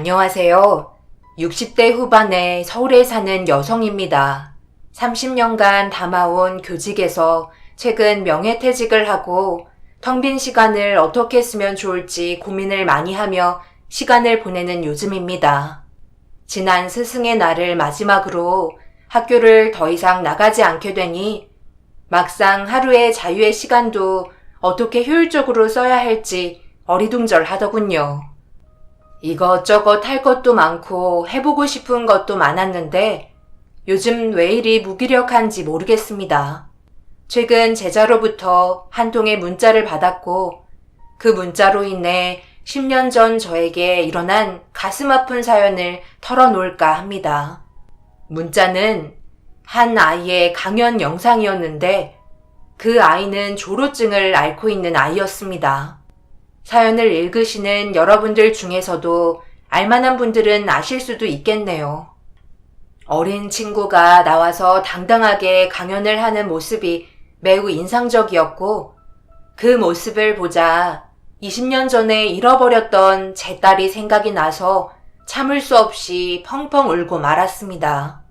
안녕하세요. 60대 후반의 서울에 사는 여성입니다. 30년간 담아온 교직에서 최근 명예퇴직을 하고 텅 빈 시간을 어떻게 쓰면 좋을지 고민을 많이 하며 시간을 보내는 요즘입니다. 지난 스승의 날을 마지막으로 학교를 더 이상 나가지 않게 되니 막상 하루의 자유의 시간도 어떻게 효율적으로 써야 할지 어리둥절하더군요. 이것저것 할 것도 많고 해보고 싶은 것도 많았는데 요즘 왜 이리 무기력한지 모르겠습니다. 최근 제자로부터 한 통의 문자를 받았고 그 문자로 인해 10년 전 저에게 일어난 가슴 아픈 사연을 털어놓을까 합니다. 문자는 한 아이의 강연 영상이었는데 그 아이는 조로증을 앓고 있는 아이였습니다. 사연을 읽으시는 여러분들 중에서도 알만한 분들은 아실 수도 있겠네요. 어린 친구가 나와서 당당하게 강연을 하는 모습이 매우 인상적이었고 그 모습을 보자 20년 전에 잃어버렸던 제 딸이 생각이 나서 참을 수 없이 펑펑 울고 말았습니다.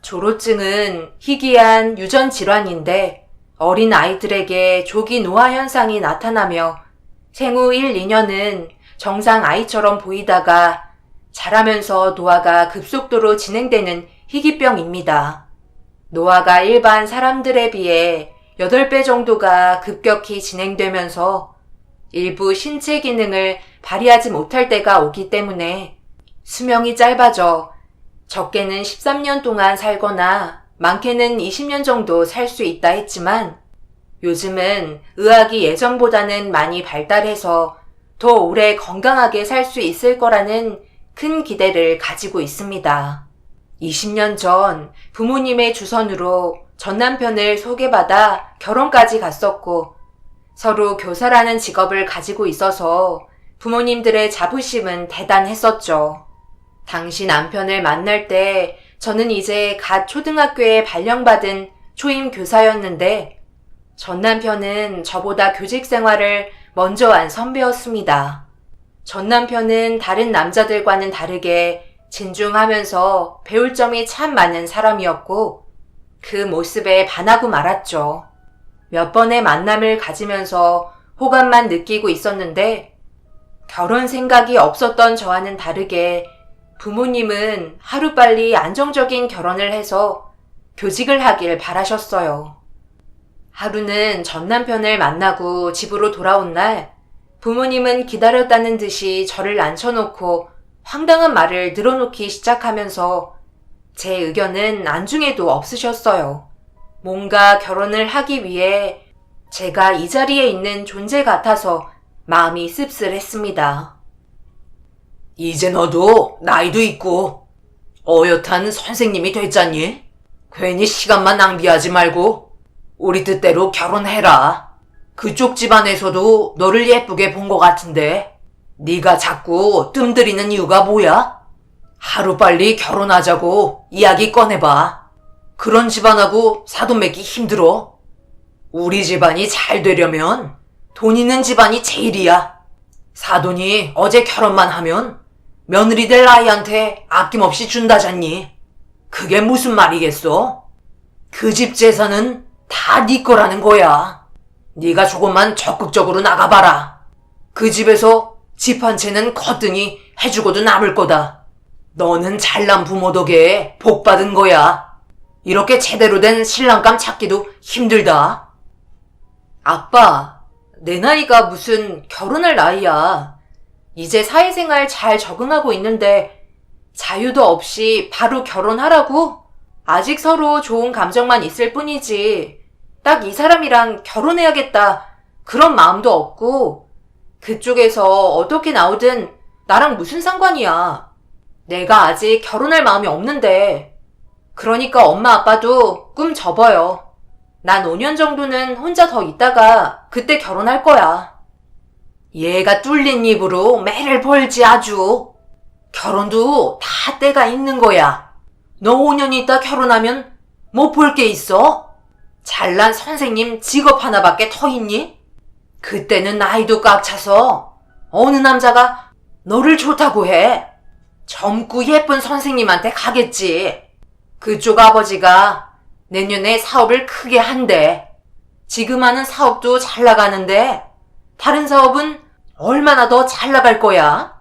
조로증은 희귀한 유전 질환인데 어린 아이들에게 조기 노화 현상이 나타나며 생후 1, 2년은 정상 아이처럼 보이다가 자라면서 노화가 급속도로 진행되는 희귀병입니다. 노화가 일반 사람들에 비해 8배 정도가 급격히 진행되면서 일부 신체 기능을 발휘하지 못할 때가 오기 때문에 수명이 짧아져 적게는 13년 동안 살거나 많게는 20년 정도 살 수 있다 했지만 요즘은 의학이 예전보다는 많이 발달해서 더 오래 건강하게 살 수 있을 거라는 큰 기대를 가지고 있습니다. 20년 전 부모님의 주선으로 전 남편을 소개받아 결혼까지 갔었고 서로 교사라는 직업을 가지고 있어서 부모님들의 자부심은 대단했었죠. 당시 남편을 만날 때 저는 이제 갓 초등학교에 발령받은 초임 교사였는데 전 남편은 저보다 교직 생활을 먼저 한 선배였습니다. 전 남편은 다른 남자들과는 다르게 진중하면서 배울 점이 참 많은 사람이었고 그 모습에 반하고 말았죠. 몇 번의 만남을 가지면서 호감만 느끼고 있었는데 결혼 생각이 없었던 저와는 다르게 부모님은 하루빨리 안정적인 결혼을 해서 교직을 하길 바라셨어요. 하루는 전 남편을 만나고 집으로 돌아온 날 부모님은 기다렸다는 듯이 저를 앉혀놓고 황당한 말을 늘어놓기 시작하면서 제 의견은 안중에도 없으셨어요. 뭔가 결혼을 하기 위해 제가 이 자리에 있는 존재 같아서 마음이 씁쓸했습니다. 이제 너도 나이도 있고 어엿한 선생님이 됐잖니? 괜히 시간만 낭비하지 말고 우리 뜻대로 결혼해라. 그쪽 집안에서도 너를 예쁘게 본 것 같은데 네가 자꾸 뜸들이는 이유가 뭐야? 하루빨리 결혼하자고 이야기 꺼내봐. 그런 집안하고 사돈 맺기 힘들어. 우리 집안이 잘 되려면 돈 있는 집안이 제일이야. 사돈이 어제 결혼만 하면 며느리 될 아이한테 아낌없이 준다잖니. 그게 무슨 말이겠어? 그 집 재산은 다 네 거라는 거야. 네가 조금만 적극적으로 나가봐라. 그 집에서 집 한 채는 거뜬히 해주고도 남을 거다. 너는 잘난 부모 덕에 복 받은 거야. 이렇게 제대로 된 신랑감 찾기도 힘들다. 아빠, 내 나이가 무슨 결혼할 나이야. 이제 사회생활 잘 적응하고 있는데 자유도 없이 바로 결혼하라고? 아직 서로 좋은 감정만 있을 뿐이지 딱 이 사람이랑 결혼해야겠다 그런 마음도 없고 그쪽에서 어떻게 나오든 나랑 무슨 상관이야. 내가 아직 결혼할 마음이 없는데 그러니까 엄마 아빠도 꿈 접어요. 난 5년 정도는 혼자 더 있다가 그때 결혼할 거야. 얘가 뚫린 입으로 매를 벌지 아주. 결혼도 다 때가 있는 거야. 너 5년 있다 결혼하면 뭐 볼 게 있어? 잘난 선생님 직업 하나밖에 더 있니? 그때는 나이도 꽉 차서 어느 남자가 너를 좋다고 해. 젊고 예쁜 선생님한테 가겠지. 그쪽 아버지가 내년에 사업을 크게 한대. 지금 하는 사업도 잘 나가는데 다른 사업은 얼마나 더 잘 나갈 거야?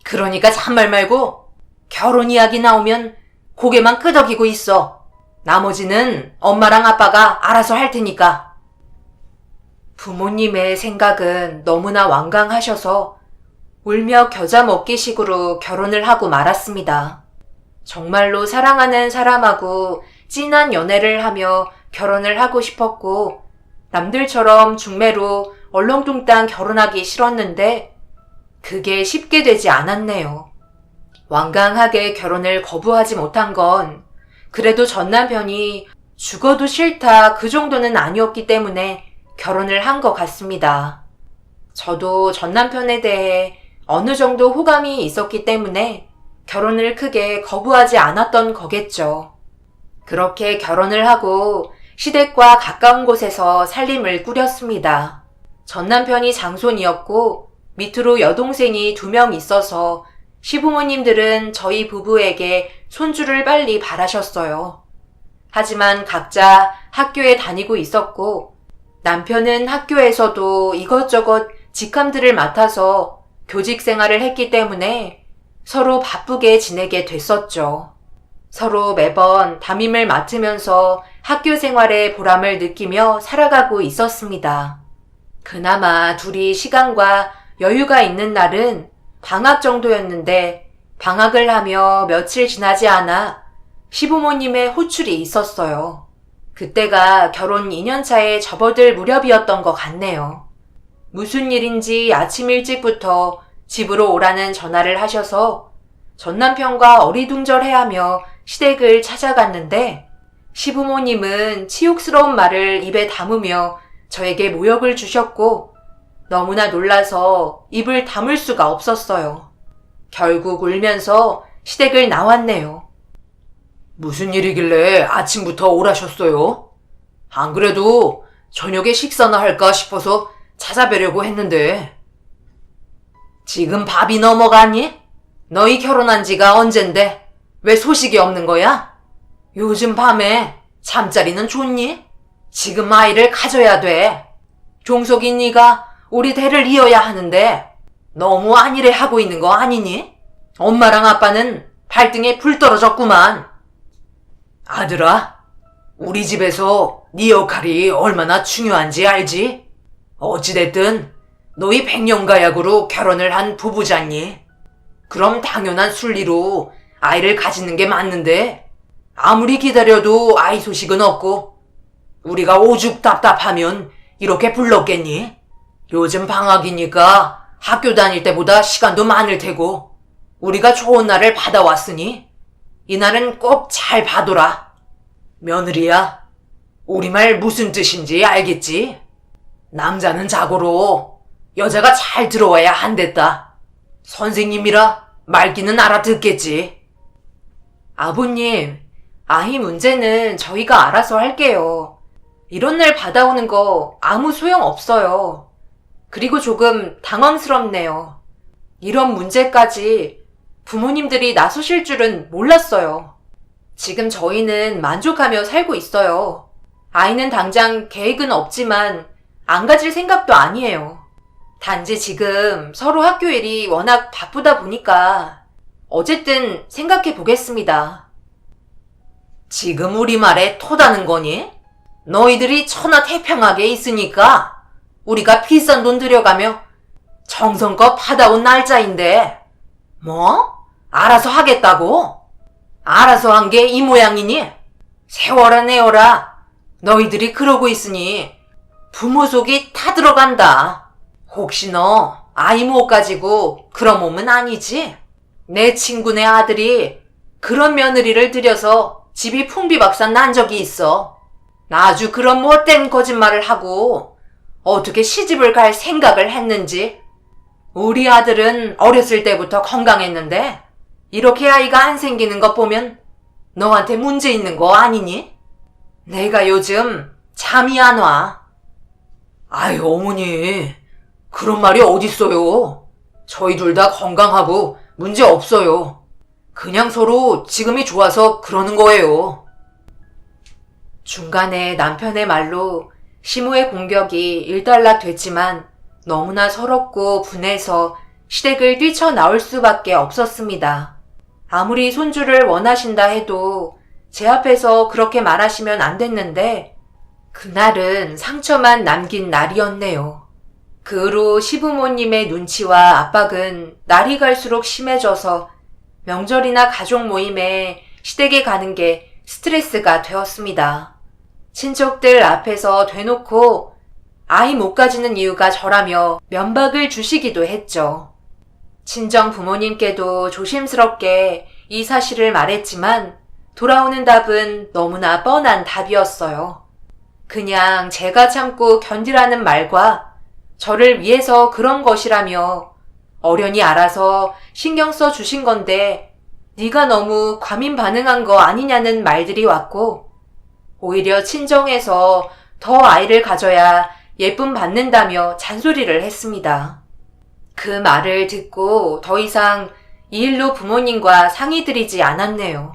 그러니까 잔말 말고 결혼 이야기 나오면 고개만 끄덕이고 있어. 나머지는 엄마랑 아빠가 알아서 할 테니까. 부모님의 생각은 너무나 완강하셔서 울며 겨자 먹기식으로 결혼을 하고 말았습니다. 정말로 사랑하는 사람하고 진한 연애를 하며 결혼을 하고 싶었고 남들처럼 중매로 얼렁뚱땅 결혼하기 싫었는데 그게 쉽게 되지 않았네요. 완강하게 결혼을 거부하지 못한 건 그래도 전 남편이 죽어도 싫다 그 정도는 아니었기 때문에 결혼을 한 것 같습니다. 저도 전 남편에 대해 어느 정도 호감이 있었기 때문에 결혼을 크게 거부하지 않았던 거겠죠. 그렇게 결혼을 하고 시댁과 가까운 곳에서 살림을 꾸렸습니다. 전 남편이 장손이었고 밑으로 여동생이 2명 있어서 시부모님들은 저희 부부에게 손주를 빨리 바라셨어요. 하지만 각자 학교에 다니고 있었고 남편은 학교에서도 이것저것 직함들을 맡아서 교직 생활을 했기 때문에 서로 바쁘게 지내게 됐었죠. 서로 매번 담임을 맡으면서 학교 생활의 보람을 느끼며 살아가고 있었습니다. 그나마 둘이 시간과 여유가 있는 날은 방학 정도였는데 방학을 하며 며칠 지나지 않아 시부모님의 호출이 있었어요. 그때가 결혼 2년차에 접어들 무렵이었던 것 같네요. 무슨 일인지 아침 일찍부터 집으로 오라는 전화를 하셔서 전 남편과 어리둥절해하며 시댁을 찾아갔는데 시부모님은 치욕스러운 말을 입에 담으며 저에게 모욕을 주셨고 너무나 놀라서 입을 다물 수가 없었어요. 결국 울면서 시댁을 나왔네요. 무슨 일이길래 아침부터 오라셨어요? 안 그래도 저녁에 식사나 할까 싶어서 찾아뵈려고 했는데. 지금 밥이 넘어가니? 너희 결혼한 지가 언젠데 왜 소식이 없는 거야? 요즘 밤에 잠자리는 좋니? 지금 아이를 가져야 돼. 종속인 네가 우리 대를 이어야 하는데 너무 안일해 하고 있는 거 아니니? 엄마랑 아빠는 발등에 불 떨어졌구만. 아들아, 우리 집에서 네 역할이 얼마나 중요한지 알지? 어찌됐든 너희 백년가약으로 결혼을 한 부부잖니? 그럼 당연한 순리로 아이를 가지는 게 맞는데 아무리 기다려도 아이 소식은 없고 우리가 오죽 답답하면 이렇게 불렀겠니? 요즘 방학이니까 학교 다닐 때보다 시간도 많을 테고 우리가 좋은 날을 받아왔으니 이날은 꼭 잘 봐둬라. 며느리야, 우리말 무슨 뜻인지 알겠지? 남자는 자고로 여자가 잘 들어와야 한댔다. 선생님이라 말귀는 알아듣겠지. 아버님, 아이 문제는 저희가 알아서 할게요. 이런 날 받아오는 거 아무 소용 없어요. 그리고 조금 당황스럽네요. 이런 문제까지 부모님들이 나서실 줄은 몰랐어요. 지금 저희는 만족하며 살고 있어요. 아이는 당장 계획은 없지만 안 가질 생각도 아니에요. 단지 지금 서로 학교 일이 워낙 바쁘다 보니까 어쨌든 생각해 보겠습니다. 지금 우리 말에 토다는 거니? 너희들이 천하태평하게 있으니까 우리가 비싼 돈 들여가며 정성껏 받아온 날짜인데 뭐? 알아서 하겠다고? 알아서 한 게 이 모양이니? 세워라 내어라. 너희들이 그러고 있으니 부모 속이 다 들어간다. 혹시 너 아이 못 가지고 그런 몸은 아니지? 내 친구네 아들이 그런 며느리를 들여서 집이 풍비박산 난 적이 있어. 아주 그런 못된 거짓말을 하고 어떻게 시집을 갈 생각을 했는지. 우리 아들은 어렸을 때부터 건강했는데 이렇게 아이가 안 생기는 것 보면 너한테 문제 있는 거 아니니? 내가 요즘 잠이 안 와. 아이 어머니, 그런 말이 어딨어요. 저희 둘 다 건강하고 문제 없어요. 그냥 서로 지금이 좋아서 그러는 거예요. 중간에 남편의 말로 시모의 공격이 일단락됐지만 너무나 서럽고 분해서 시댁을 뛰쳐나올 수밖에 없었습니다. 아무리 손주를 원하신다 해도 제 앞에서 그렇게 말하시면 안 됐는데 그날은 상처만 남긴 날이었네요. 그 후로 시부모님의 눈치와 압박은 날이 갈수록 심해져서 명절이나 가족 모임에 시댁에 가는 게 스트레스가 되었습니다. 친척들 앞에서 대놓고 아이 못 가지는 이유가 저라며 면박을 주시기도 했죠. 친정 부모님께도 조심스럽게 이 사실을 말했지만 돌아오는 답은 너무나 뻔한 답이었어요. 그냥 제가 참고 견디라는 말과 저를 위해서 그런 것이라며 어련히 알아서 신경 써 주신 건데 네가 너무 과민 반응한 거 아니냐는 말들이 왔고 오히려 친정에서 더 아이를 가져야 예쁨 받는다며 잔소리를 했습니다. 그 말을 듣고 더 이상 이 일로 부모님과 상의드리지 않았네요.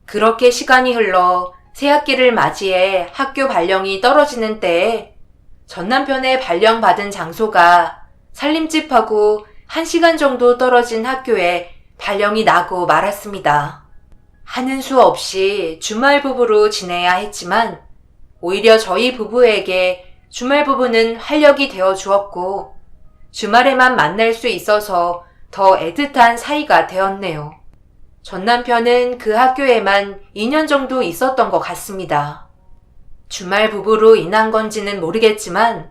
그렇게 시간이 흘러 새학기를 맞이해 학교 발령이 떨어지는 때에 전 남편의 발령받은 장소가 살림집하고 1시간 정도 떨어진 학교에 발령이 나고 말았습니다. 하는 수 없이 주말 부부로 지내야 했지만 오히려 저희 부부에게 주말 부부는 활력이 되어 주었고 주말에만 만날 수 있어서 더 애틋한 사이가 되었네요. 전 남편은 그 학교에만 2년 정도 있었던 것 같습니다. 주말 부부로 인한 건지는 모르겠지만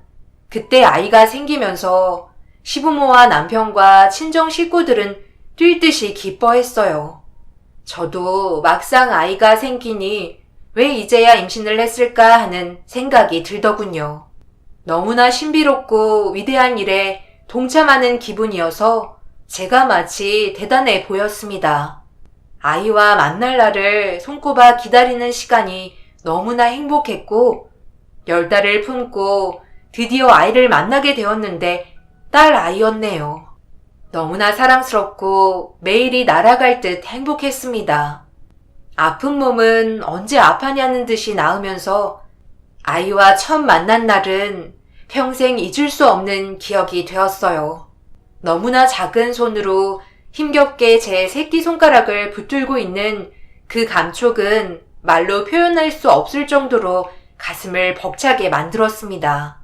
그때 아이가 생기면서 시부모와 남편과 친정 식구들은 뛸 듯이 기뻐했어요. 저도 막상 아이가 생기니 왜 이제야 임신을 했을까 하는 생각이 들더군요. 너무나 신비롭고 위대한 일에 동참하는 기분이어서 제가 마치 대단해 보였습니다. 아이와 만날 날을 손꼽아 기다리는 시간이 너무나 행복했고 10달을 품고 드디어 아이를 만나게 되었는데 딸 아이였네요. 너무나 사랑스럽고 매일이 날아갈 듯 행복했습니다. 아픈 몸은 언제 아파냐는 듯이 나으면서 아이와 처음 만난 날은 평생 잊을 수 없는 기억이 되었어요. 너무나 작은 손으로 힘겹게 제 새끼손가락을 붙들고 있는 그 감촉은 말로 표현할 수 없을 정도로 가슴을 벅차게 만들었습니다.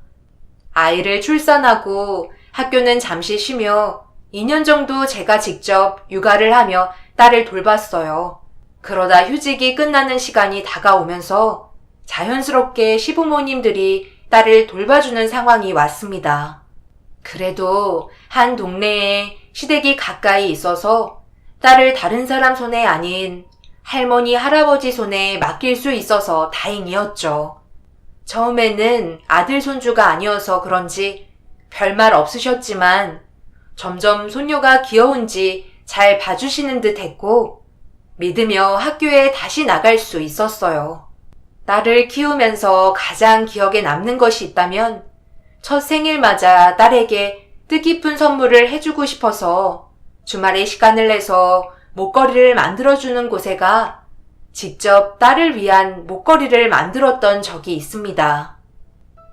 아이를 출산하고 학교는 잠시 쉬며 2년 정도 제가 직접 육아를 하며 딸을 돌봤어요. 그러다 휴직이 끝나는 시간이 다가오면서 자연스럽게 시부모님들이 딸을 돌봐주는 상황이 왔습니다. 그래도 한 동네에 시댁이 가까이 있어서 딸을 다른 사람 손에 아닌 할머니, 할아버지 손에 맡길 수 있어서 다행이었죠. 처음에는 아들 손주가 아니어서 그런지 별말 없으셨지만 점점 손녀가 귀여운지 잘 봐주시는 듯 했고 믿으며 학교에 다시 나갈 수 있었어요. 딸을 키우면서 가장 기억에 남는 것이 있다면 첫 생일 맞아 딸에게 뜻깊은 선물을 해주고 싶어서 주말에 시간을 내서 목걸이를 만들어주는 곳에 가 직접 딸을 위한 목걸이를 만들었던 적이 있습니다.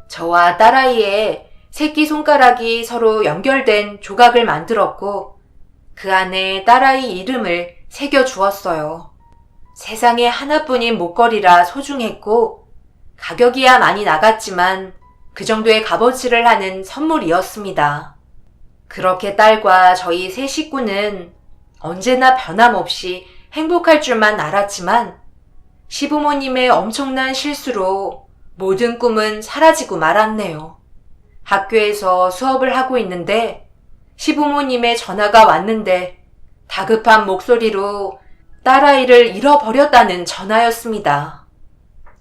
저와 딸아이의 새끼손가락이 서로 연결된 조각을 만들었고 그 안에 딸아이 이름을 새겨주었어요. 세상에 하나뿐인 목걸이라 소중했고 가격이야 많이 나갔지만 그 정도의 값어치를 하는 선물이었습니다. 그렇게 딸과 저희 세 식구는 언제나 변함없이 행복할 줄만 알았지만 시부모님의 엄청난 실수로 모든 꿈은 사라지고 말았네요. 학교에서 수업을 하고 있는데 시부모님의 전화가 왔는데 다급한 목소리로 딸아이를 잃어버렸다는 전화였습니다.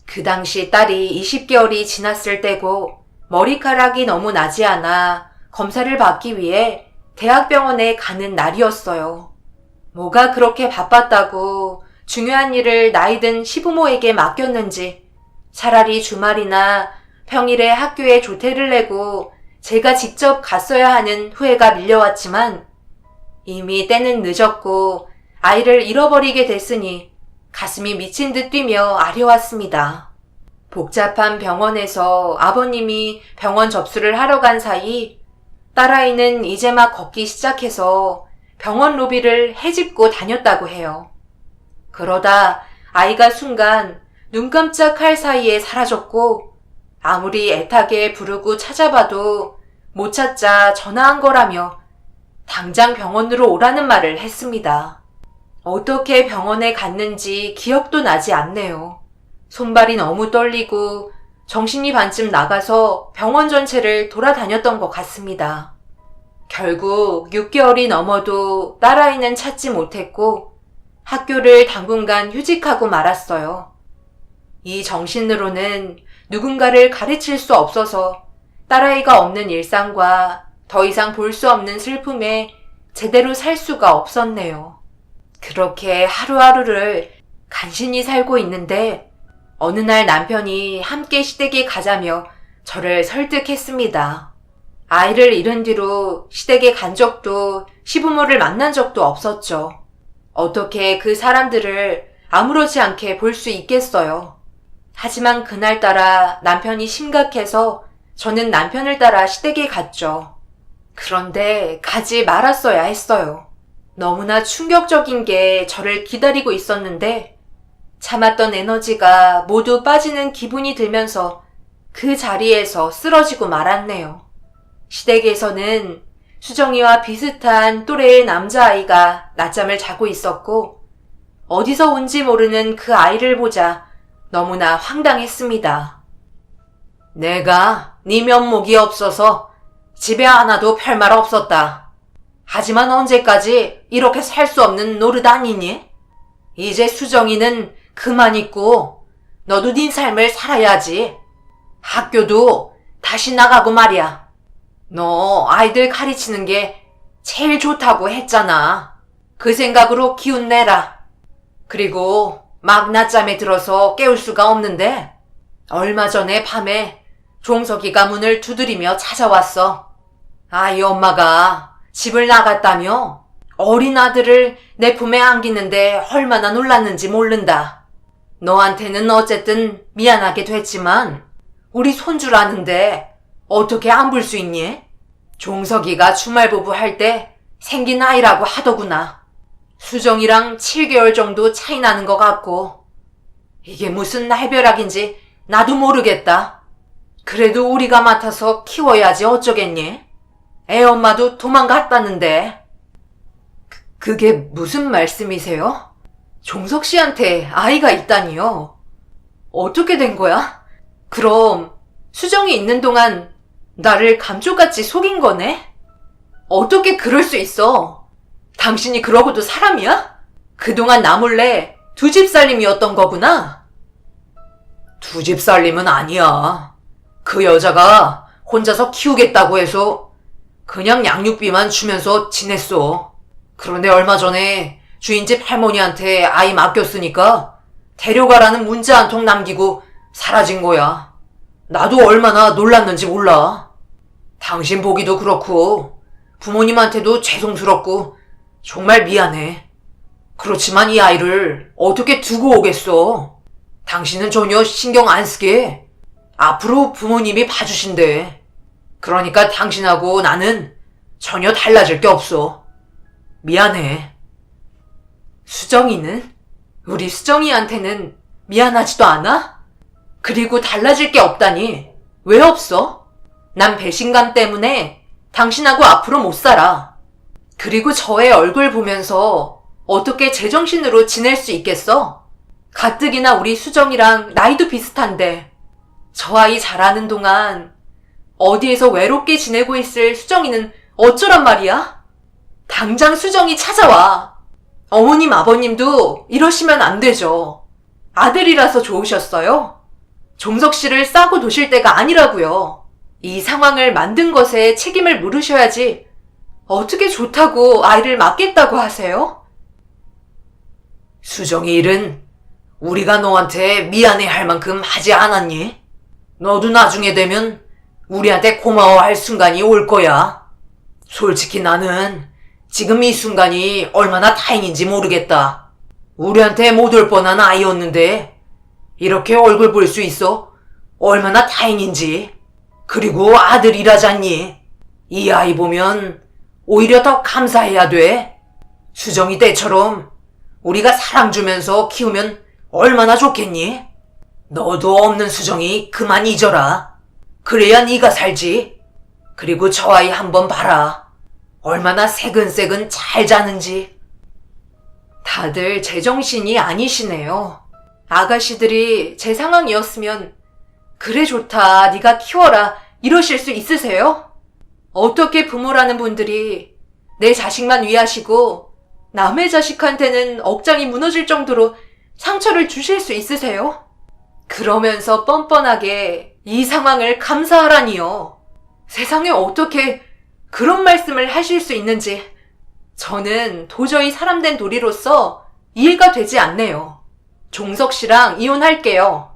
그 당시 딸이 20개월이 지났을 때고 머리카락이 너무 나지 않아 검사를 받기 위해 대학병원에 가는 날이었어요. 뭐가 그렇게 바빴다고 중요한 일을 나이든 시부모에게 맡겼는지 차라리 주말이나 평일에 학교에 조퇴를 내고 제가 직접 갔어야 하는 후회가 밀려왔지만 이미 때는 늦었고 아이를 잃어버리게 됐으니 가슴이 미친 듯 뛰며 아려왔습니다. 복잡한 병원에서 아버님이 병원 접수를 하러 간 사이 딸아이는 이제 막 걷기 시작해서 병원 로비를 헤집고 다녔다고 해요. 그러다 아이가 순간 눈 깜짝할 사이에 사라졌고 아무리 애타게 부르고 찾아봐도 못 찾자 전화한 거라며 당장 병원으로 오라는 말을 했습니다. 어떻게 병원에 갔는지 기억도 나지 않네요. 손발이 너무 떨리고 정신이 반쯤 나가서 병원 전체를 돌아다녔던 것 같습니다. 결국 6개월이 넘어도 딸아이는 찾지 못했고 학교를 당분간 휴직하고 말았어요. 이 정신으로는 누군가를 가르칠 수 없어서 딸아이가 없는 일상과 더 이상 볼 수 없는 슬픔에 제대로 살 수가 없었네요. 그렇게 하루하루를 간신히 살고 있는데 어느 날 남편이 함께 시댁에 가자며 저를 설득했습니다. 아이를 잃은 뒤로 시댁에 간 적도 시부모를 만난 적도 없었죠. 어떻게 그 사람들을 아무렇지 않게 볼 수 있겠어요. 하지만 그날따라 남편이 심각해서 저는 남편을 따라 시댁에 갔죠. 그런데 가지 말았어야 했어요. 너무나 충격적인 게 저를 기다리고 있었는데 참았던 에너지가 모두 빠지는 기분이 들면서 그 자리에서 쓰러지고 말았네요. 시댁에서는 수정이와 비슷한 또래의 남자아이가 낮잠을 자고 있었고 어디서 온지 모르는 그 아이를 보자 너무나 황당했습니다. 내가 네 면목이 없어서 집에 안 와도 별말 없었다. 하지만 언제까지 이렇게 살 수 없는 노릇 아니니? 이제 수정이는 그만 있고 너도 네 삶을 살아야지. 학교도 다시 나가고 말이야. 너 아이들 가르치는 게 제일 좋다고 했잖아. 그 생각으로 기운 내라. 그리고 막 낮잠에 들어서 깨울 수가 없는데 얼마 전에 밤에 종석이가 문을 두드리며 찾아왔어. 아이 엄마가 집을 나갔다며 어린 아들을 내 품에 안기는데 얼마나 놀랐는지 모른다. 너한테는 어쨌든 미안하게 됐지만 우리 손주라는데 어떻게 안 볼 수 있니? 종석이가 주말부부 할 때 생긴 아이라고 하더구나. 수정이랑 7개월 정도 차이 나는 것 같고 이게 무슨 날벼락인지 나도 모르겠다. 그래도 우리가 맡아서 키워야지 어쩌겠니? 애 엄마도 도망갔다는데. 그게 무슨 말씀이세요? 종석 씨한테 아이가 있다니요? 어떻게 된 거야? 그럼 수정이 있는 동안 나를 감쪽같이 속인 거네? 어떻게 그럴 수 있어? 당신이 그러고도 사람이야? 그동안 나 몰래 두 집 살림이었던 거구나? 두 집 살림은 아니야. 그 여자가 혼자서 키우겠다고 해서 그냥 양육비만 주면서 지냈어. 그런데 얼마 전에 주인집 할머니한테 아이 맡겼으니까 데려가라는 문자 한 통 남기고 사라진 거야. 나도 얼마나 놀랐는지 몰라. 당신 보기도 그렇고 부모님한테도 죄송스럽고 정말 미안해. 그렇지만 이 아이를 어떻게 두고 오겠어? 당신은 전혀 신경 안 쓰게 앞으로 부모님이 봐주신대. 그러니까 당신하고 나는 전혀 달라질 게 없어. 미안해. 수정이는? 우리 수정이한테는 미안하지도 않아? 그리고 달라질 게 없다니 왜 없어? 난 배신감 때문에 당신하고 앞으로 못 살아. 그리고 저의 얼굴 보면서 어떻게 제정신으로 지낼 수 있겠어? 가뜩이나 우리 수정이랑 나이도 비슷한데 저 아이 자라는 동안 어디에서 외롭게 지내고 있을 수정이는 어쩌란 말이야? 당장 수정이 찾아와. 어머님 아버님도 이러시면 안 되죠. 아들이라서 좋으셨어요? 종석 씨를 싸고 도실 때가 아니라고요. 이 상황을 만든 것에 책임을 물으셔야지 어떻게 좋다고 아이를 맡겠다고 하세요? 수정이 일은 우리가 너한테 미안해 할 만큼 하지 않았니? 너도 나중에 되면 우리한테 고마워할 순간이 올 거야. 솔직히 나는 지금 이 순간이 얼마나 다행인지 모르겠다. 우리한테 못 올 뻔한 아이였는데 이렇게 얼굴 볼 수 있어? 얼마나 다행인지. 그리고 아들이라잖니. 이 아이 보면 오히려 더 감사해야 돼. 수정이 때처럼 우리가 사랑 주면서 키우면 얼마나 좋겠니? 너도 없는 수정이 그만 잊어라. 그래야 네가 살지. 그리고 저 아이 한번 봐라. 얼마나 새근새근 잘 자는지. 다들 제정신이 아니시네요. 아가씨들이 제 상황이었으면 그래 좋다, 네가 키워라 이러실 수 있으세요? 어떻게 부모라는 분들이 내 자식만 위하시고 남의 자식한테는 억장이 무너질 정도로 상처를 주실 수 있으세요? 그러면서 뻔뻔하게 이 상황을 감사하라니요. 세상에 어떻게 그런 말씀을 하실 수 있는지 저는 도저히 사람된 도리로서 이해가 되지 않네요. 종석 씨랑 이혼할게요.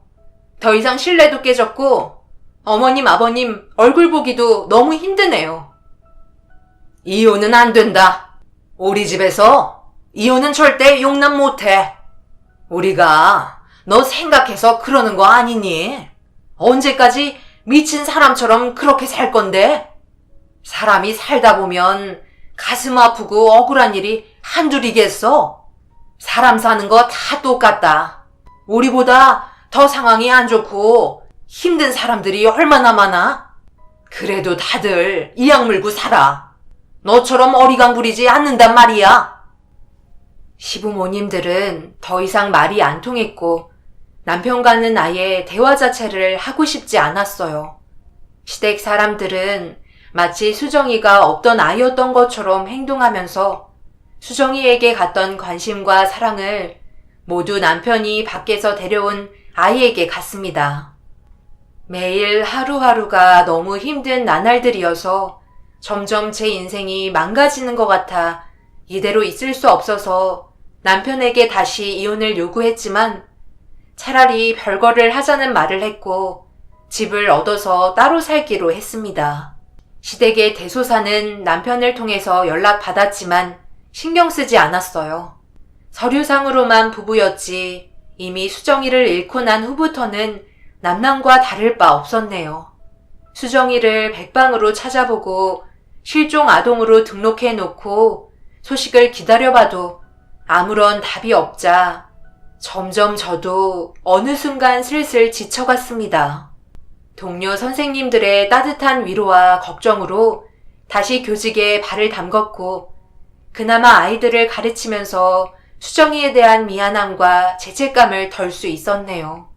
더 이상 신뢰도 깨졌고 어머님 아버님 얼굴 보기도 너무 힘드네요. 이혼은 안 된다. 우리 집에서 이혼은 절대 용납 못해. 우리가 너 생각해서 그러는 거 아니니? 언제까지 미친 사람처럼 그렇게 살 건데? 사람이 살다 보면 가슴 아프고 억울한 일이 한둘이겠어? 사람 사는 거 다 똑같다. 우리보다 더 상황이 안 좋고 힘든 사람들이 얼마나 많아? 그래도 다들 이악 물고 살아. 너처럼 어리광 부리지 않는단 말이야. 시부모님들은 더 이상 말이 안 통했고 남편과는 아예 대화 자체를 하고 싶지 않았어요. 시댁 사람들은 마치 수정이가 없던 아이였던 것처럼 행동하면서 수정이에게 갔던 관심과 사랑을 모두 남편이 밖에서 데려온 아이에게 갔습니다. 매일 하루하루가 너무 힘든 나날들이어서 점점 제 인생이 망가지는 것 같아 이대로 있을 수 없어서 남편에게 다시 이혼을 요구했지만 차라리 별거를 하자는 말을 했고 집을 얻어서 따로 살기로 했습니다. 시댁의 대소사는 남편을 통해서 연락받았지만 신경 쓰지 않았어요. 서류상으로만 부부였지 이미 수정이를 잃고 난 후부터는 남남과 다를 바 없었네요. 수정이를 백방으로 찾아보고 실종 아동으로 등록해 놓고 소식을 기다려봐도 아무런 답이 없자 점점 저도 어느 순간 슬슬 지쳐갔습니다. 동료 선생님들의 따뜻한 위로와 걱정으로 다시 교직에 발을 담궜고 그나마 아이들을 가르치면서 수정이에 대한 미안함과 죄책감을 덜 수 있었네요.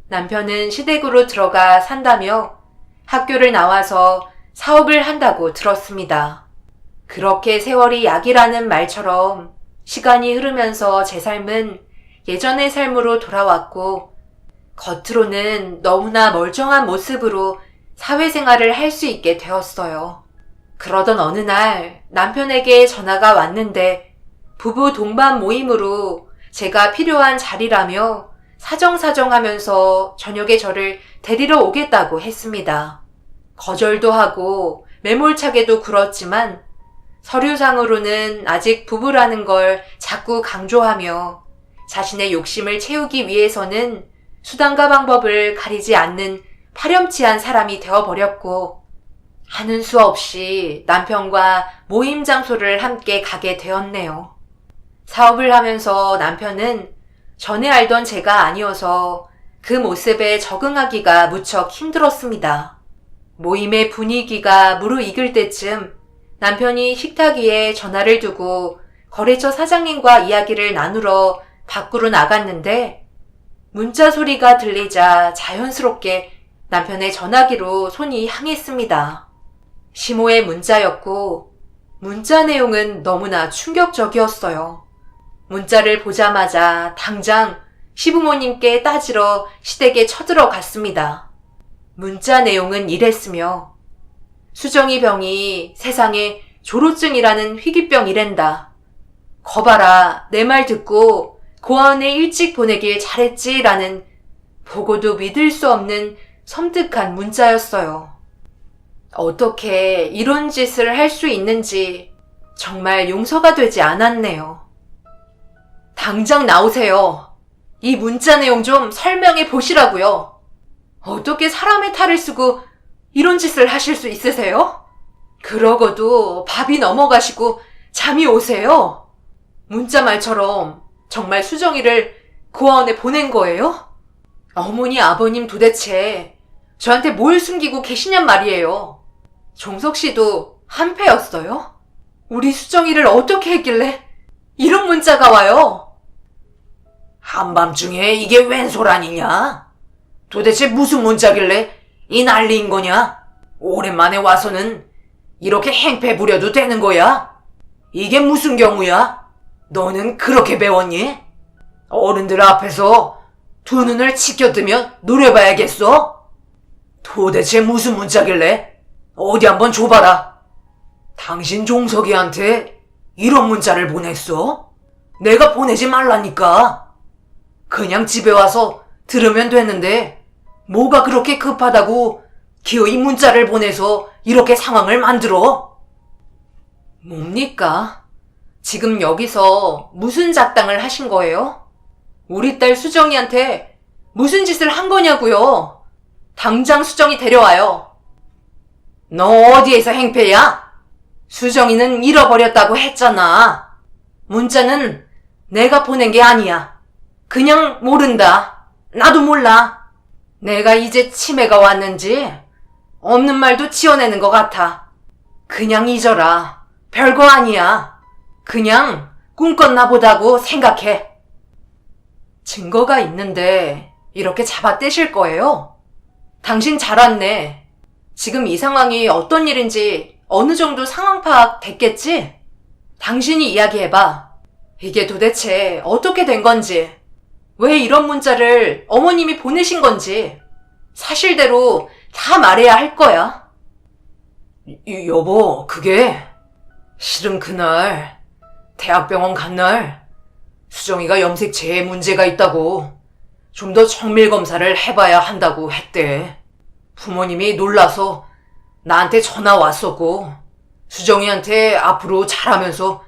남편은 시댁으로 들어가 산다며 학교를 나와서 사업을 한다고 들었습니다. 그렇게 세월이 약이라는 말처럼 시간이 흐르면서 제 삶은 예전의 삶으로 돌아왔고 겉으로는 너무나 멀쩡한 모습으로 사회생활을 할 수 있게 되었어요. 그러던 어느 날 남편에게 전화가 왔는데 부부 동반 모임으로 제가 필요한 자리라며 사정사정하면서 저녁에 저를 데리러 오겠다고 했습니다. 거절도 하고 매몰차게도 굴었지만 서류상으로는 아직 부부라는 걸 자꾸 강조하며 자신의 욕심을 채우기 위해서는 수단과 방법을 가리지 않는 파렴치한 사람이 되어버렸고 하는 수 없이 남편과 모임 장소를 함께 가게 되었네요. 사업을 하면서 남편은 전에 알던 제가 아니어서 그 모습에 적응하기가 무척 힘들었습니다. 모임의 분위기가 무르익을 때쯤 남편이 식탁 위에 전화를 두고 거래처 사장님과 이야기를 나누러 밖으로 나갔는데 문자 소리가 들리자 자연스럽게 남편의 전화기로 손이 향했습니다. 시모의 문자였고 문자 내용은 너무나 충격적이었어요. 문자를 보자마자 당장 시부모님께 따지러 시댁에 쳐들어갔습니다. 문자 내용은 이랬으며 수정이 병이 세상에 조로증이라는 희귀병이랜다. 거봐라 내 말 듣고 고아원에 일찍 보내길 잘했지 라는 보고도 믿을 수 없는 섬뜩한 문자였어요. 어떻게 이런 짓을 할 수 있는지 정말 용서가 되지 않았네요. 당장 나오세요. 이 문자 내용 좀 설명해 보시라고요. 어떻게 사람의 탈을 쓰고 이런 짓을 하실 수 있으세요? 그러고도 밥이 넘어가시고 잠이 오세요? 문자 말처럼 정말 수정이를 고아원에 보낸 거예요? 어머니, 아버님 도대체 저한테 뭘 숨기고 계시냔 말이에요. 종석 씨도 한패였어요? 우리 수정이를 어떻게 했길래 이런 문자가 와요? 한밤중에 이게 웬 소란이냐? 도대체 무슨 문자길래 이 난리인 거냐? 오랜만에 와서는 이렇게 행패 부려도 되는 거야? 이게 무슨 경우야? 너는 그렇게 배웠니? 어른들 앞에서 두 눈을 치켜뜨며 노려봐야겠어? 도대체 무슨 문자길래? 어디 한번 줘봐라. 당신 종석이한테 이런 문자를 보냈어? 내가 보내지 말라니까. 그냥 집에 와서 들으면 되는데 뭐가 그렇게 급하다고 기어이 문자를 보내서 이렇게 상황을 만들어? 뭡니까? 지금 여기서 무슨 작당을 하신 거예요? 우리 딸 수정이한테 무슨 짓을 한 거냐고요? 당장 수정이 데려와요. 너 어디에서 행패야? 수정이는 잃어버렸다고 했잖아. 문자는 내가 보낸 게 아니야. 그냥 모른다. 나도 몰라. 내가 이제 치매가 왔는지 없는 말도 지어내는 것 같아. 그냥 잊어라. 별거 아니야. 그냥 꿈꿨나 보다고 생각해. 증거가 있는데 이렇게 잡아떼실 거예요? 당신 잘 왔네. 지금 이 상황이 어떤 일인지 어느 정도 상황 파악 됐겠지? 당신이 이야기해봐. 이게 도대체 어떻게 된 건지, 왜 이런 문자를 어머님이 보내신 건지 사실대로 다 말해야 할 거야. 여보, 그게 실은 그날 대학병원 간 날 수정이가 염색체에 문제가 있다고 좀 더 정밀 검사를 해봐야 한다고 했대. 부모님이 놀라서 나한테 전화 왔었고 수정이한테 앞으로 잘하면서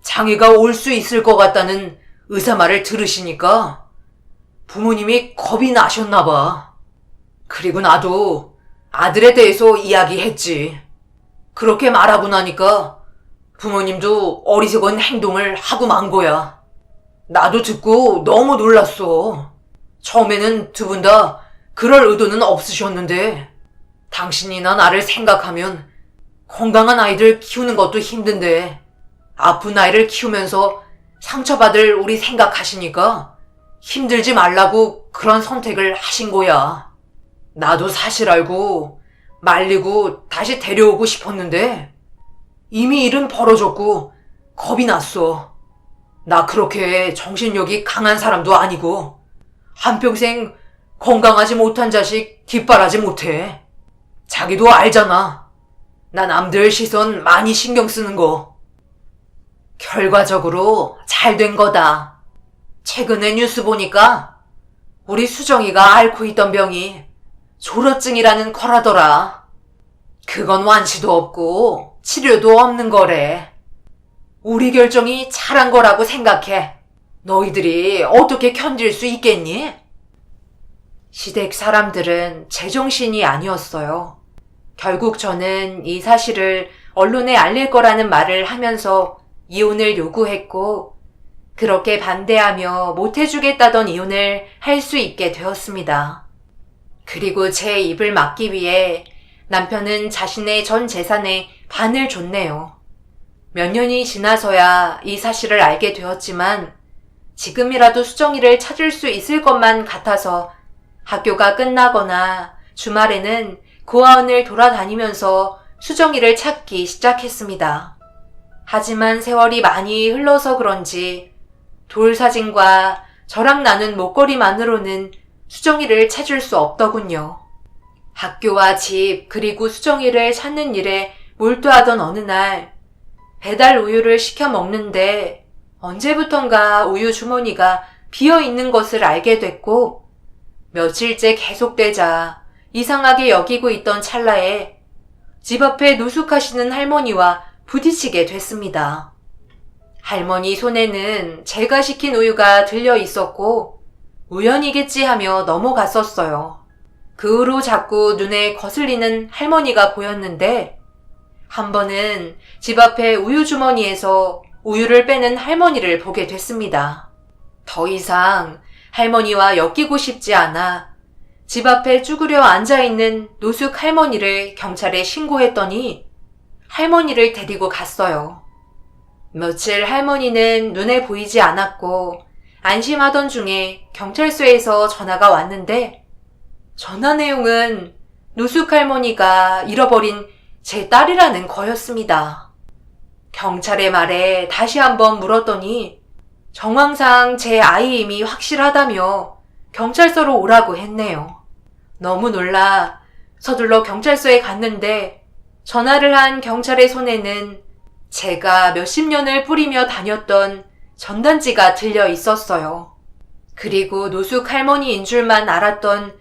장애가 올 수 있을 것 같다는 의사 말을 들으시니까 부모님이 겁이 나셨나 봐. 그리고 나도 아들에 대해서 이야기했지. 그렇게 말하고 나니까 부모님도 어리석은 행동을 하고 만 거야. 나도 듣고 너무 놀랐어. 처음에는 두 분 다 그럴 의도는 없으셨는데 당신이나 나를 생각하면 건강한 아이들 키우는 것도 힘든데 아픈 아이를 키우면서 상처받을 우리 생각하시니까 힘들지 말라고 그런 선택을 하신 거야. 나도 사실 알고 말리고 다시 데려오고 싶었는데 이미 일은 벌어졌고 겁이 났어. 나 그렇게 정신력이 강한 사람도 아니고 한평생 건강하지 못한 자식 뒷바라지 못해. 자기도 알잖아. 나 남들 시선 많이 신경 쓰는 거. 결과적으로 잘 된 거다. 최근에 뉴스 보니까 우리 수정이가 앓고 있던 병이 졸어증이라는 거라더라. 그건 완치도 없고 치료도 없는 거래. 우리 결정이 잘한 거라고 생각해. 너희들이 어떻게 견딜 수 있겠니? 시댁 사람들은 제정신이 아니었어요. 결국 저는 이 사실을 언론에 알릴 거라는 말을 하면서 이혼을 요구했고, 그렇게 반대하며 못해주겠다던 이혼을 할 수 있게 되었습니다. 그리고 제 입을 막기 위해 남편은 자신의 전 재산의 반을 줬네요. 몇 년이 지나서야 이 사실을 알게 되었지만 지금이라도 수정이를 찾을 수 있을 것만 같아서 학교가 끝나거나 주말에는 고아원을 돌아다니면서 수정이를 찾기 시작했습니다. 하지만 세월이 많이 흘러서 그런지 돌 사진과 저랑 나눈 목걸이만으로는 수정이를 찾을 수 없더군요. 학교와 집 그리고 수정이를 찾는 일에 몰두하던 어느 날 배달 우유를 시켜 먹는데 언제부턴가 우유 주머니가 비어있는 것을 알게 됐고 며칠째 계속되자 이상하게 여기고 있던 찰나에 집 앞에 노숙하시는 할머니와 부딪히게 됐습니다. 할머니 손에는 제가 시킨 우유가 들려 있었고 우연이겠지 하며 넘어갔었어요. 그 후로 자꾸 눈에 거슬리는 할머니가 보였는데 한 번은 집 앞에 우유 주머니에서 우유를 빼는 할머니를 보게 됐습니다. 더 이상 할머니와 엮이고 싶지 않아 집 앞에 쭈그려 앉아있는 노숙 할머니를 경찰에 신고했더니 할머니를 데리고 갔어요. 며칠 할머니는 눈에 보이지 않았고 안심하던 중에 경찰서에서 전화가 왔는데 전화 내용은 노숙 할머니가 잃어버린 제 딸이라는 거였습니다. 경찰의 말에 다시 한번 물었더니 정황상 제 아이임이 확실하다며 경찰서로 오라고 했네요. 너무 놀라 서둘러 경찰서에 갔는데 전화를 한 경찰의 손에는 제가 몇십 년을 뿌리며 다녔던 전단지가 들려 있었어요. 그리고 노숙 할머니인 줄만 알았던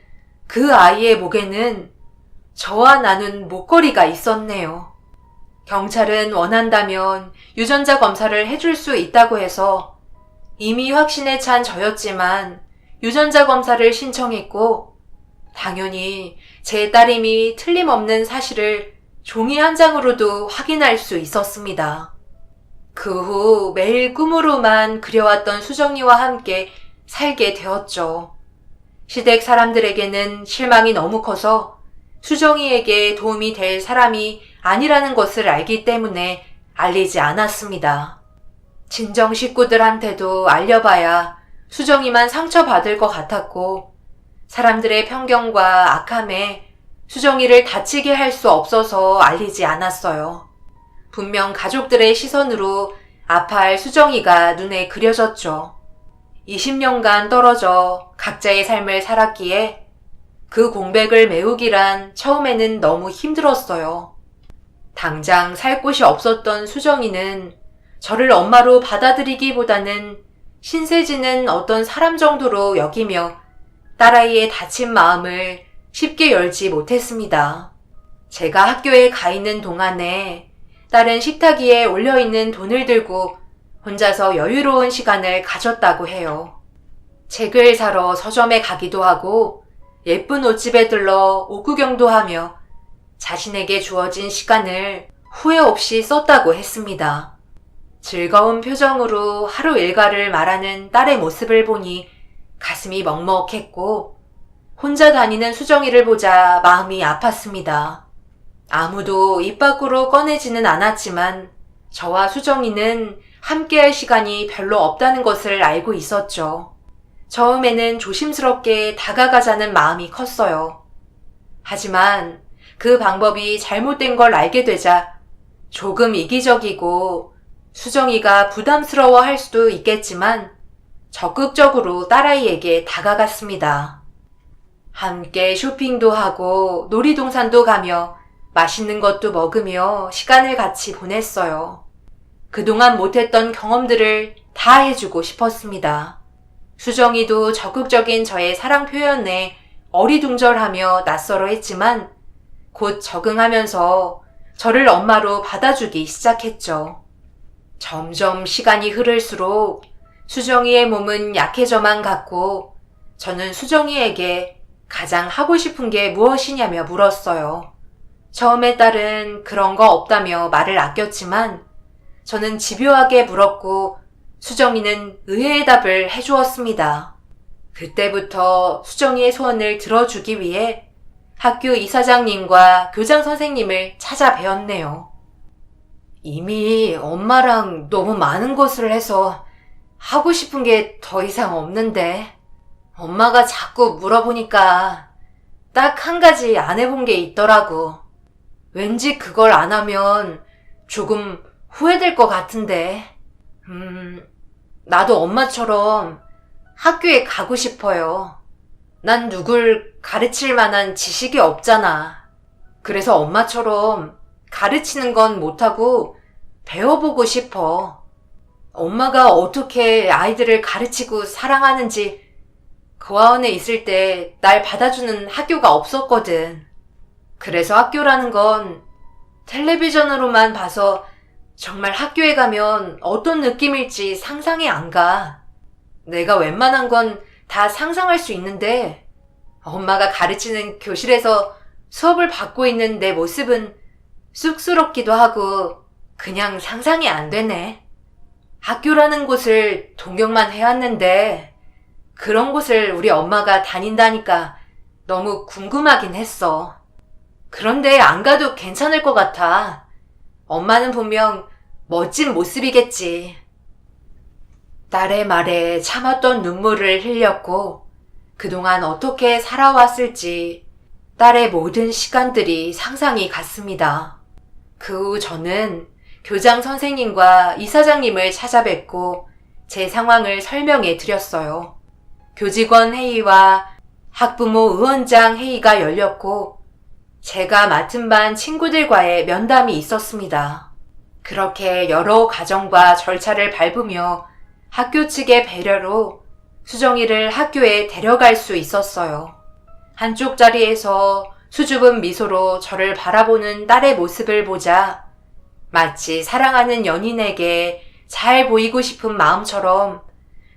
그 아이의 목에는 저와 나눈 목걸이가 있었네요. 경찰은 원한다면 유전자 검사를 해줄 수 있다고 해서 이미 확신에 찬 저였지만 유전자 검사를 신청했고 당연히 제 딸임이 틀림없는 사실을 종이 한 장으로도 확인할 수 있었습니다. 그 후 매일 꿈으로만 그려왔던 수정이와 함께 살게 되었죠. 시댁 사람들에게는 실망이 너무 커서 수정이에게 도움이 될 사람이 아니라는 것을 알기 때문에 알리지 않았습니다. 친정 식구들한테도 알려봐야 수정이만 상처받을 것 같았고 사람들의 편견과 악함에 수정이를 다치게 할 수 없어서 알리지 않았어요. 분명 가족들의 시선으로 아파할 수정이가 눈에 그려졌죠. 20년간 떨어져 각자의 삶을 살았기에 그 공백을 메우기란 처음에는 너무 힘들었어요. 당장 살 곳이 없었던 수정이는 저를 엄마로 받아들이기보다는 신세지는 어떤 사람 정도로 여기며 딸아이의 다친 마음을 쉽게 열지 못했습니다. 제가 학교에 가 있는 동안에 딸은 식탁 위에 올려있는 돈을 들고 혼자서 여유로운 시간을 가졌다고 해요. 책을 사러 서점에 가기도 하고 예쁜 옷집에 들러 옷 구경도 하며 자신에게 주어진 시간을 후회 없이 썼다고 했습니다. 즐거운 표정으로 하루 일과를 말하는 딸의 모습을 보니 가슴이 먹먹했고 혼자 다니는 수정이를 보자 마음이 아팠습니다. 아무도 입 밖으로 꺼내지는 않았지만 저와 수정이는 함께할 시간이 별로 없다는 것을 알고 있었죠. 처음에는 조심스럽게 다가가자는 마음이 컸어요. 하지만 그 방법이 잘못된 걸 알게 되자 조금 이기적이고 수정이가 부담스러워할 수도 있겠지만 적극적으로 딸아이에게 다가갔습니다. 함께 쇼핑도 하고 놀이동산도 가며 맛있는 것도 먹으며 시간을 같이 보냈어요. 그동안 못했던 경험들을 다 해주고 싶었습니다. 수정이도 적극적인 저의 사랑 표현에 어리둥절하며 낯설어 했지만 곧 적응하면서 저를 엄마로 받아주기 시작했죠. 점점 시간이 흐를수록 수정이의 몸은 약해져만 갔고 저는 수정이에게 가장 하고 싶은 게 무엇이냐며 물었어요. 처음에 딸은 그런 거 없다며 말을 아꼈지만 저는 집요하게 물었고 수정이는 의외의 답을 해주었습니다. 그때부터 수정이의 소원을 들어주기 위해 학교 이사장님과 교장 선생님을 찾아뵈었네요. 이미 엄마랑 너무 많은 것을 해서 하고 싶은 게 더 이상 없는데 엄마가 자꾸 물어보니까 딱 한 가지 안 해본 게 있더라고. 왠지 그걸 안 하면 조금 후회될 것 같은데. 나도 엄마처럼 학교에 가고 싶어요. 난 누굴 가르칠 만한 지식이 없잖아. 그래서 엄마처럼 가르치는 건 못하고 배워보고 싶어. 엄마가 어떻게 아이들을 가르치고 사랑하는지 고아원에 있을 때 날 받아주는 학교가 없었거든. 그래서 학교라는 건 텔레비전으로만 봐서 정말 학교에 가면 어떤 느낌일지 상상이 안 가. 내가 웬만한 건 다 상상할 수 있는데 엄마가 가르치는 교실에서 수업을 받고 있는 내 모습은 쑥스럽기도 하고 그냥 상상이 안 되네. 학교라는 곳을 동경만 해왔는데 그런 곳을 우리 엄마가 다닌다니까 너무 궁금하긴 했어. 그런데 안 가도 괜찮을 것 같아. 엄마는 분명 멋진 모습이겠지. 딸의 말에 참았던 눈물을 흘렸고 그동안 어떻게 살아왔을지 딸의 모든 시간들이 상상이 갔습니다. 그 후 저는 교장 선생님과 이사장님을 찾아뵙고 제 상황을 설명해 드렸어요. 교직원 회의와 학부모 의원장 회의가 열렸고 제가 맡은 반 친구들과의 면담이 있었습니다. 그렇게 여러 과정과 절차를 밟으며 학교 측의 배려로 수정이를 학교에 데려갈 수 있었어요. 한쪽 자리에서 수줍은 미소로 저를 바라보는 딸의 모습을 보자 마치 사랑하는 연인에게 잘 보이고 싶은 마음처럼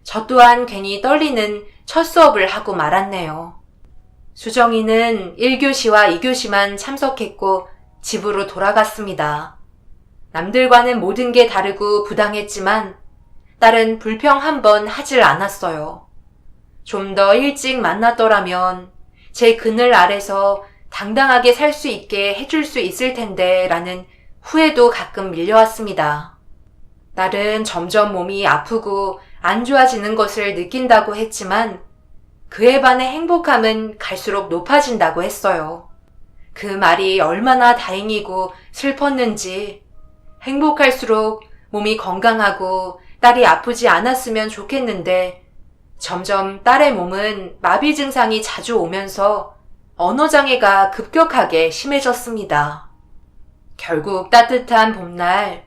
저 또한 괜히 떨리는 첫 수업을 하고 말았네요. 수정이는 1교시와 2교시만 참석했고 집으로 돌아갔습니다. 남들과는 모든 게 다르고 부당했지만 딸은 불평 한 번 하질 않았어요. 좀 더 일찍 만났더라면 제 그늘 아래서 당당하게 살 수 있게 해줄 수 있을 텐데 라는 후회도 가끔 밀려왔습니다. 딸은 점점 몸이 아프고 안 좋아지는 것을 느낀다고 했지만 그에 반해 행복함은 갈수록 높아진다고 했어요. 그 말이 얼마나 다행이고 슬펐는지 행복할수록 몸이 건강하고 딸이 아프지 않았으면 좋겠는데 점점 딸의 몸은 마비 증상이 자주 오면서 언어장애가 급격하게 심해졌습니다. 결국 따뜻한 봄날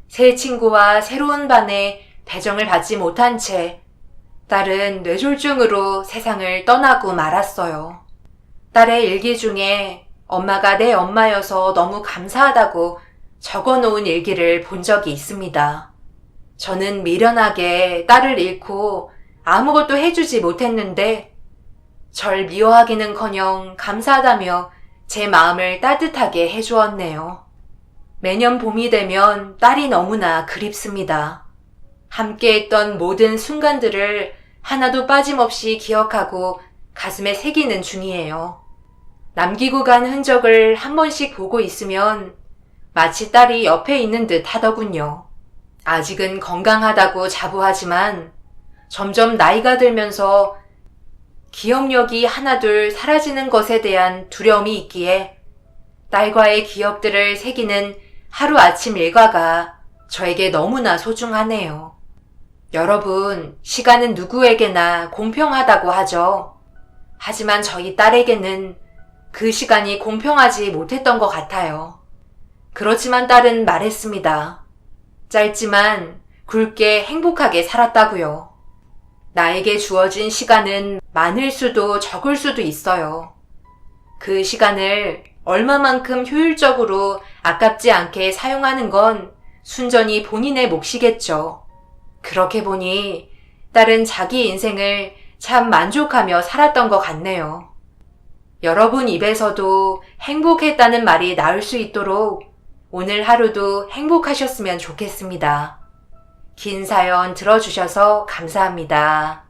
새 친구와 새로운 반에 배정을 받지 못한 채 딸은 뇌졸중으로 세상을 떠나고 말았어요. 딸의 일기 중에 엄마가 내 엄마여서 너무 감사하다고 적어놓은 일기를 본 적이 있습니다. 저는 미련하게 딸을 잃고 아무것도 해주지 못했는데 절 미워하기는커녕 감사하다며 제 마음을 따뜻하게 해주었네요. 매년 봄이 되면 딸이 너무나 그립습니다. 함께했던 모든 순간들을 하나도 빠짐없이 기억하고 가슴에 새기는 중이에요. 남기고 간 흔적을 한 번씩 보고 있으면 마치 딸이 옆에 있는 듯 하더군요. 아직은 건강하다고 자부하지만 점점 나이가 들면서 기억력이 하나둘 사라지는 것에 대한 두려움이 있기에 딸과의 기억들을 새기는 하루아침 일과가 저에게 너무나 소중하네요. 여러분, 시간은 누구에게나 공평하다고 하죠. 하지만 저희 딸에게는 그 시간이 공평하지 못했던 것 같아요. 그렇지만 딸은 말했습니다. 짧지만 굵게 행복하게 살았다고요. 나에게 주어진 시간은 많을 수도 적을 수도 있어요. 그 시간을 얼마만큼 효율적으로 아깝지 않게 사용하는 건 순전히 본인의 몫이겠죠. 그렇게 보니 딸은 자기 인생을 참 만족하며 살았던 것 같네요. 여러분 입에서도 행복했다는 말이 나올 수 있도록 오늘 하루도 행복하셨으면 좋겠습니다. 긴 사연 들어주셔서 감사합니다.